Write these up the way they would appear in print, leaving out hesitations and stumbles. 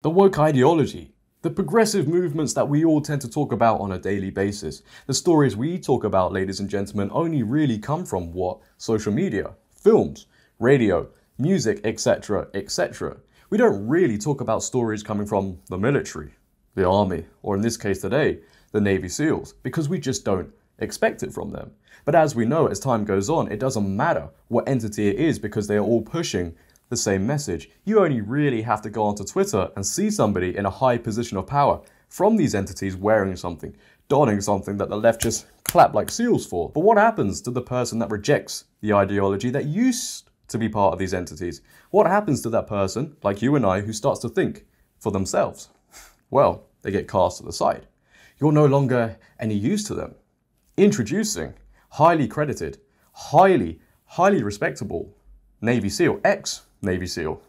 The woke ideology, the progressive movements that we all tend to talk about on a daily basis. The stories we talk about, ladies and gentlemen, only really come from what? Social media, films, radio, music, etc., etc. We don't really talk about stories coming from the military, the army, or in this case today, the Navy SEALs, because we just don't expect it from them. But as we know, as time goes on, it doesn't matter what entity it is because they are all pushing the same message. You only really have to go onto Twitter and see somebody in a high position of power from these entities wearing something, donning something that the left just clap like seals for. But what happens to the person that rejects the ideology that used to be part of these entities? What happens to that person, like you and I, who starts to think for themselves? Well, they get cast to the side. You're no longer any use to them. Introducing highly credited, highly respectable Navy SEAL, ex-Navy SEAL,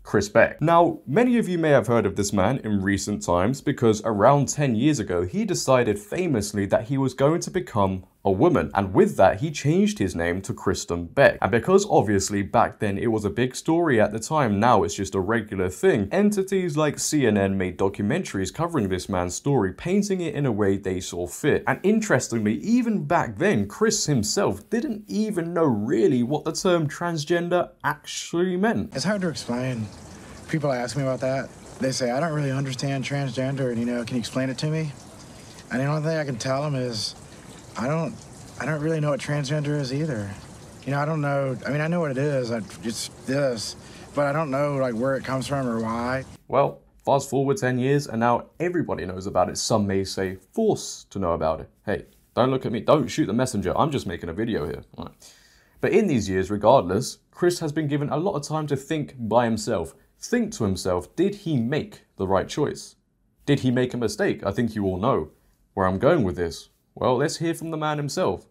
Chris Beck. Now, many of you may have heard of this man in recent times because around 10 years ago, he decided famously that he was going to become a woman. And with that, he changed his name to Kristin Beck. And because obviously back then it was a big story at the time, now it's just a regular thing. Entities like CNN made documentaries covering this man's story, painting it in a way they saw fit. And interestingly, even back then, Chris himself didn't even know really what the term transgender actually meant. It's hard to explain. People ask me about that. They say, I don't really understand transgender, and can you explain it to me? And the only thing I can tell them is, I don't really know what transgender is either. I don't know. I mean, I know what it is. It's this, but I don't know where it comes from or why. Well, fast forward 10 years and now everybody knows about it. Some may say forced to know about it. Hey, don't look at me. Don't shoot the messenger. I'm just making a video here. Right. But in these years, regardless, Chris has been given a lot of time to think by himself. Think to himself, did he make the right choice? Did he make a mistake? I think you all know where I'm going with this. Well, let's hear from the man himself.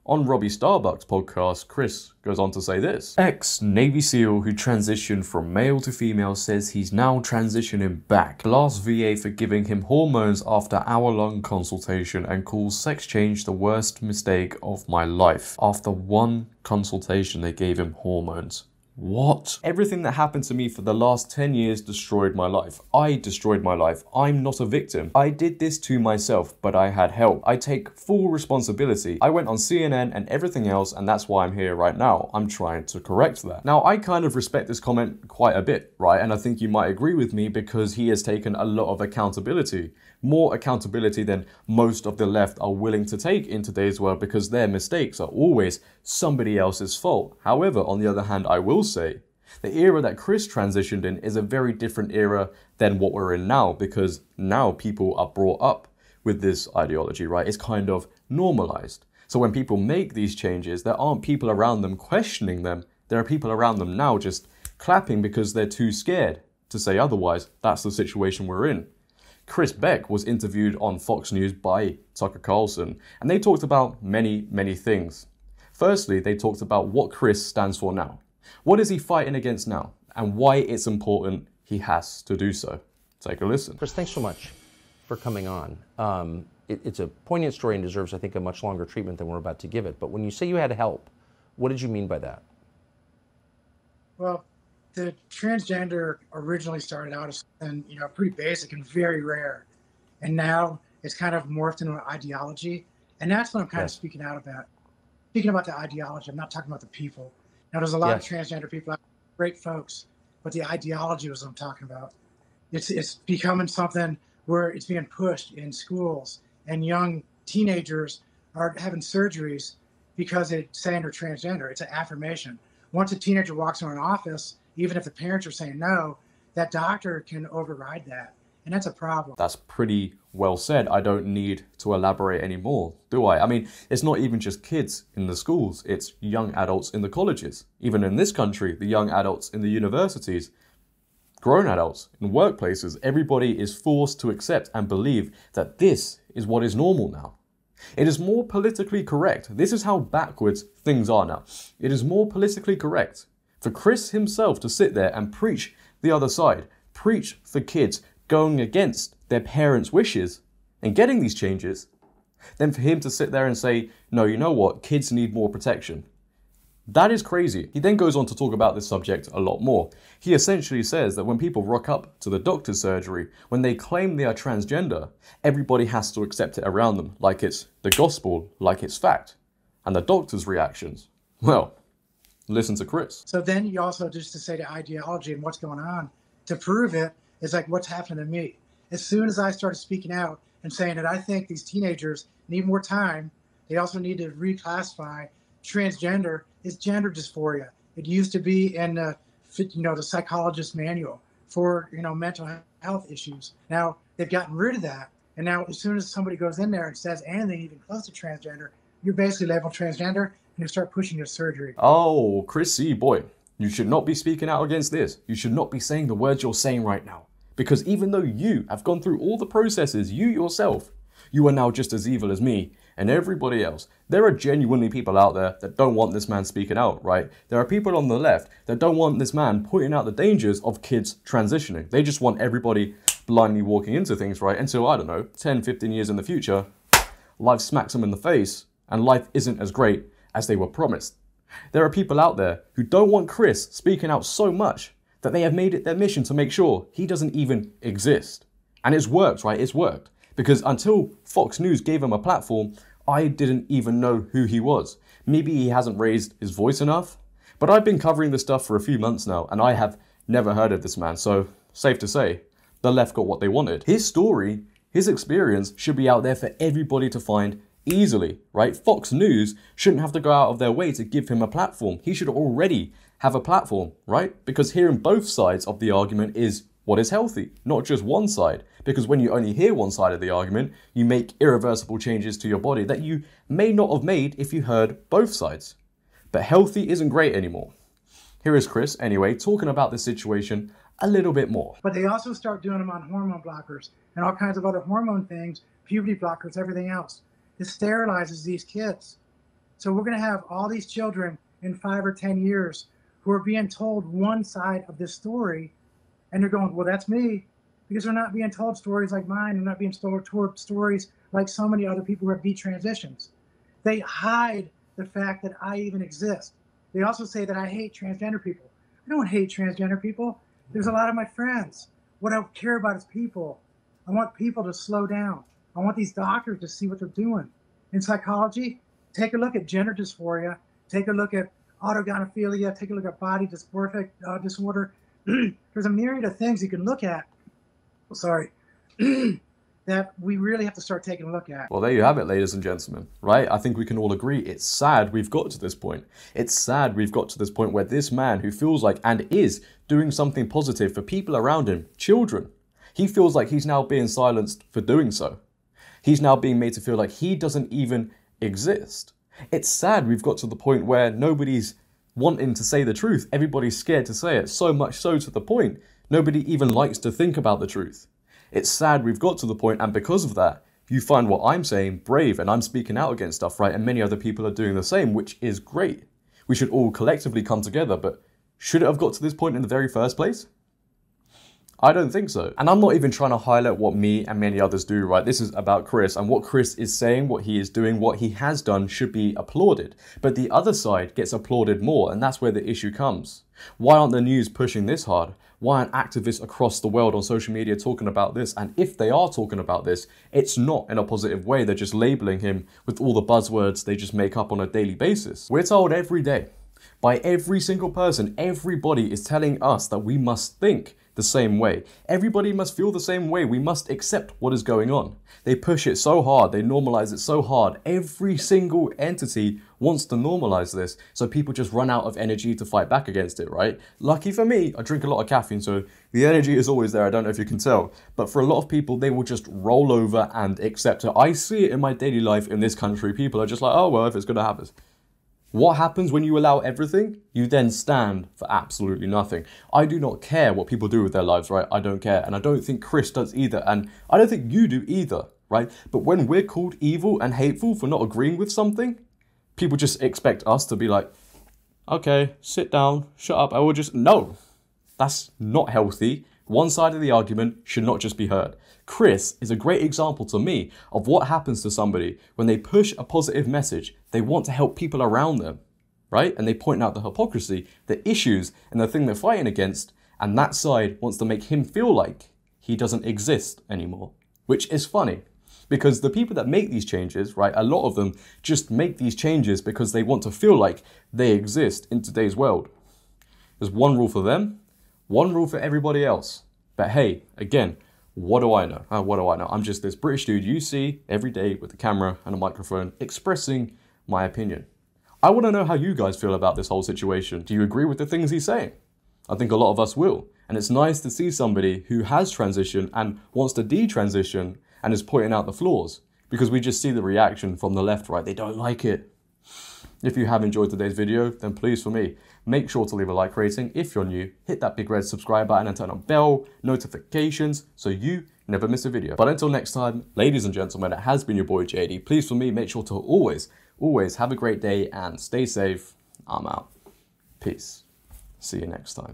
On RobbyStarbuck's podcast, Chris goes on to say this. Ex-Navy SEAL who transitioned from male to female says he's now transitioning back. Blasts VA for giving him hormones after hour-long consultation and calls sex change the worst mistake of my life. After one consultation, they gave him hormones. What? Everything that happened to me for the last 10 years destroyed my life. I destroyed my life. I'm not a victim. I did this to myself, but I had help. I take full responsibility. I went on CNN and everything else, and that's why I'm here right now. I'm trying to correct that. Now, I kind of respect this comment quite a bit, right? And I think you might agree with me because he has taken a lot of accountability. More accountability than most of the left are willing to take in today's world because their mistakes are always somebody else's fault. However, on the other hand, I will say the era that Chris transitioned in is a very different era than what we're in now because now people are brought up with this ideology, right? It's kind of normalized. So when people make these changes, there aren't people around them questioning them. There are people around them now just clapping because they're too scared to say otherwise. That's the situation we're in. Chris Beck was interviewed on Fox News by Tucker Carlson, and they talked about many things. Firstly, they talked about what Chris stands for now. What is he fighting against now, and why it's important he has to do so. Take a listen. Chris, thanks so much for coming on. It's a poignant story and deserves, I think, a much longer treatment than we're about to give it. But when you say you had help, what did you mean by that? Well, the transgender originally started out as something, pretty basic and very rare. And now it's kind of morphed into an ideology. And that's what I'm kind of speaking out about. Speaking about the ideology, I'm not talking about the people. Now, there's a lot of transgender people out there, great folks, but the ideology was what I'm talking about. It's becoming something where it's being pushed in schools, and young teenagers are having surgeries because it's saying they're transgender. It's an affirmation. Once a teenager walks into an office, even if the parents are saying no, that doctor can override that. And that's a problem. That's pretty well said. I don't need to elaborate anymore, do I? I mean, it's not even just kids in the schools. It's young adults in the colleges. Even in this country, the young adults in the universities, grown adults in workplaces, everybody is forced to accept and believe that this is what is normal now. It is more politically correct. This is how backwards things are now. It is more politically correct for Chris himself to sit there and preach the other side, preach for kids going against their parents' wishes and getting these changes, than for him to sit there and say, no, you know what, kids need more protection. That is crazy. He then goes on to talk about this subject a lot more. He essentially says that when people rock up to the doctor's surgery, when they claim they are transgender, everybody has to accept it around them, like it's the gospel, like it's fact. And the doctor's reactions, well, listen to Chris. So then you also, just to say the ideology and what's going on, to prove it, is like what's happened to me. As soon as I started speaking out and saying that I think these teenagers need more time, they also need to reclassify transgender is gender dysphoria. It used to be in the psychologist's manual for, mental health issues. Now they've gotten rid of that. And now as soon as somebody goes in there and says anything even close to transgender, you're basically labeled transgender and you start pushing your surgery. Oh, Chris C, boy, you should not be speaking out against this. You should not be saying the words you're saying right now. Because even though you have gone through all the processes, you yourself, you are now just as evil as me and everybody else. There are genuinely people out there that don't want this man speaking out, right? There are people on the left that don't want this man pointing out the dangers of kids transitioning. They just want everybody blindly walking into things, right? Until, I don't know, 10, 15 years in the future, life smacks them in the face and life isn't as great as they were promised. There are people out there who don't want Chris speaking out so much that they have made it their mission to make sure he doesn't even exist. And it's worked, right? It's worked. Because until Fox News gave him a platform, I didn't even know who he was. Maybe he hasn't raised his voice enough, but I've been covering this stuff for a few months now and I have never heard of this man. So safe to say, the left got what they wanted. His story, his experience should be out there for everybody to find easily, right? Fox News shouldn't have to go out of their way to give him a platform. He should already have a platform, right? Because hearing both sides of the argument is what is healthy, not just one side. Because when you only hear one side of the argument, you make irreversible changes to your body that you may not have made if you heard both sides. But healthy isn't great anymore. Here is Chris, anyway, talking about the situation a little bit more. But they also start doing them on hormone blockers and all kinds of other hormone things, puberty blockers, everything else. It sterilizes these kids. So we're going to have all these children in 5 or 10 years who are being told one side of this story, and they're going, well, that's me. Because they're not being told stories like mine. They're not being told stories like so many other people who have detransitions. They hide the fact that I even exist. They also say that I hate transgender people. I don't hate transgender people. There's a lot of my friends. What I care about is people. I want people to slow down. I want these doctors to see what they're doing. In psychology, take a look at gender dysphoria. Take a look at autogynephilia. Take a look at body dysmorphic disorder. There's a myriad of things you can look at. That we really have to start taking a look at. Well, there you have it, ladies and gentlemen, right? I think we can all agree it's sad we've got to this point. It's sad we've got to this point where this man who feels like and is doing something positive for people around him, children, he feels like he's now being silenced for doing so. He's now being made to feel like he doesn't even exist. It's sad we've got to the point where nobody's wanting to say the truth. Everybody's scared to say it, so much so to the point nobody even likes to think about the truth. It's sad we've got to the point, and because of that, you find what I'm saying brave, and I'm speaking out against stuff, right? And many other people are doing the same, which is great. We should all collectively come together, but should it have got to this point in the very first place? I don't think so. And I'm not even trying to highlight what me and many others do, right? This is about Chris, and what Chris is saying, what he is doing, what he has done should be applauded. But the other side gets applauded more, and that's where the issue comes. Why aren't the news pushing this hard? Why aren't activists across the world on social media talking about this? And if they are talking about this, it's not in a positive way. They're just labeling him with all the buzzwords they just make up on a daily basis. We're told every day by every single person, everybody is telling us that we must think the same way. Everybody must feel the same way. We must accept what is going on. They push it so hard. They normalize it so hard. Every single entity wants to normalize this, so people just run out of energy to fight back against it, right? Lucky for me, I drink a lot of caffeine, so the energy is always there. I don't know if you can tell, but for a lot of people, they will just roll over and accept it. I see it in my daily life in this country. People are just like, oh, well, if it's going to happen. What happens when you allow everything? You then stand for absolutely nothing. I do not care what people do with their lives, right? I don't care. And I don't think Chris does either. And I don't think you do either, right? But when we're called evil and hateful for not agreeing with something, people just expect us to be like, okay, sit down, shut up. I will just, no, that's not healthy. One side of the argument should not just be heard. Chris is a great example to me of what happens to somebody when they push a positive message. They want to help people around them, right? And they point out the hypocrisy, the issues, and the thing they're fighting against, and that side wants to make him feel like he doesn't exist anymore, which is funny. Because the people that make these changes, right, a lot of them just make these changes because they want to feel like they exist in today's world. There's one rule for them, one rule for everybody else. But hey, again, what do I know? What do I know? I'm just this British dude you see every day with a camera and a microphone expressing my opinion. I want to know how you guys feel about this whole situation. Do you agree with the things he's saying? I think a lot of us will. And it's nice to see somebody who has transitioned and wants to detransition and is pointing out the flaws, because we just see the reaction from the left, right? They don't like it. If you have enjoyed today's video, then please, for me, make sure to leave a like rating. If you're new, hit that big red subscribe button and turn on bell notifications so you never miss a video. But until next time, ladies and gentlemen, it has been your boy JD. Please, for me, make sure to always have a great day and stay safe. I'm out. Peace. See you next time.